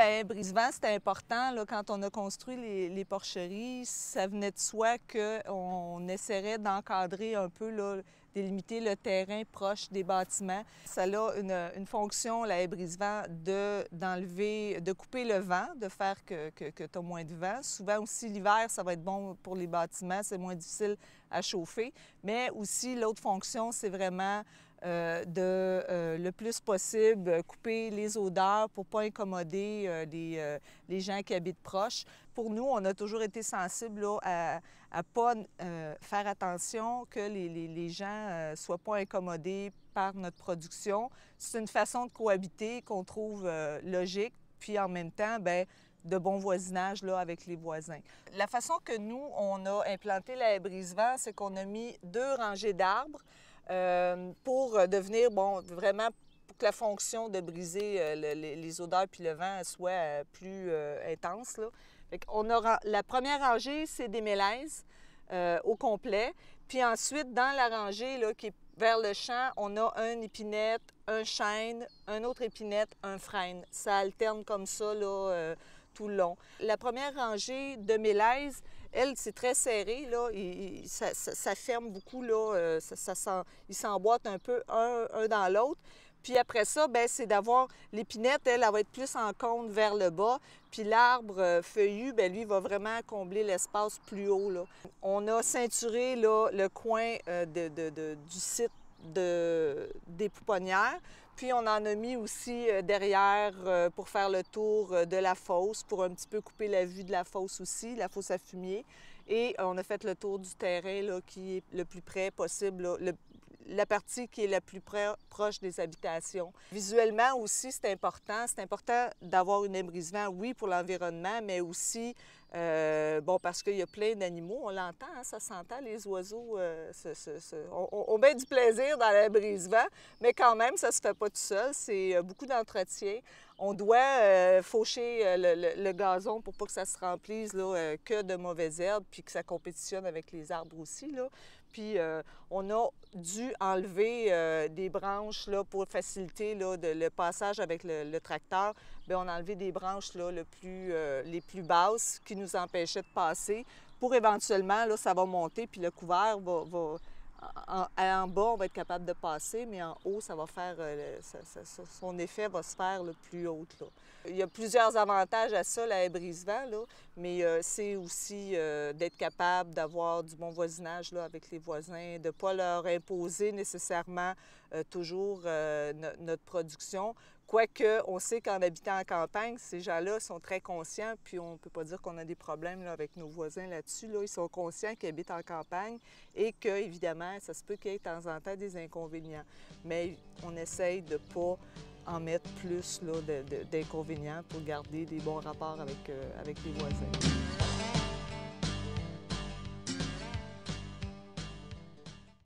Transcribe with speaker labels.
Speaker 1: bien, brise-vent, c'était important. Là, quand on a construit les porcheries, ça venait de soi qu'on essaierait d'encadrer un peu, là, délimiter le terrain proche des bâtiments. Ça a une fonction, la haie brise-vent, de couper le vent, de faire que tu as moins de vent. Souvent aussi, l'hiver, ça va être bon pour les bâtiments, c'est moins difficile à chauffer. Mais aussi, l'autre fonction, c'est vraiment le plus possible couper les odeurs pour ne pas incommoder les gens qui habitent proches. Pour nous, on a toujours été sensibles là, à ne pas faire attention que les gens ne soient pas incommodés par notre production. C'est une façon de cohabiter qu'on trouve logique, puis en même temps, bien, de bon voisinage là, avec les voisins. La façon que nous, on a implanté la haie brise-vent, c'est qu'on a mis 2 rangées d'arbres pour devenir, bon, vraiment pour que la fonction de briser les odeurs puis le vent soit plus intense. Là. Fait qu'on a, la première rangée, c'est des mélèzes au complet. Puis ensuite, dans la rangée là, qui est vers le champ, on a un épinette, un chêne, un autre épinette, un frêne. Ça alterne comme ça là, tout le long. La première rangée de mélèzes, elle, c'est très serré, là, ça ferme beaucoup, là, ils s'emboîtent un peu un dans l'autre. Puis après ça, bien, c'est d'avoir l'épinette, elle va être plus en cône vers le bas, puis l'arbre feuillu, bien, lui, va vraiment combler l'espace plus haut, là. On a ceinturé, là, le coin du site des pouponnières. Puis on en a mis aussi derrière pour faire le tour de la fosse, pour un petit peu couper la vue de la fosse aussi, la fosse à fumier. Et on a fait le tour du terrain là, qui est le plus près possible, là, la partie qui est la plus proche des habitations. Visuellement aussi, c'est important. C'est important d'avoir une haie brise-vent, oui, pour l'environnement, mais aussi, bon, parce qu'il y a plein d'animaux. On l'entend, hein, ça s'entend, les oiseaux ont bien du plaisir dans la haie brise-vent, mais quand même, ça ne se fait pas tout seul. C'est beaucoup d'entretien. On doit faucher le gazon pour pas que ça se remplisse là, que de mauvaises herbes, puis que ça compétitionne avec les arbres aussi, là. Puis on a dû enlever des branches là, pour faciliter là, le passage avec le tracteur. Bien, on a enlevé des branches là, les plus basses qui nous empêchaient de passer pour éventuellement, là, ça va monter, puis le couvert va en bas, on va être capable de passer, mais en haut, ça va faire, son effet va se faire le plus haut. Là. Il y a plusieurs avantages à ça, la haie brise-vent, là, mais c'est aussi d'être capable d'avoir du bon voisinage là, avec les voisins, de ne pas leur imposer nécessairement toujours notre production. Quoique, on sait qu'en habitant en campagne, ces gens-là sont très conscients, puis on ne peut pas dire qu'on a des problèmes là, avec nos voisins là-dessus. Là. Ils sont conscients qu'ils habitent en campagne et qu'évidemment, ça se peut qu'il y ait de temps en temps des inconvénients. Mais on essaye de ne pas en mettre plus d'inconvénients pour garder des bons rapports avec les voisins.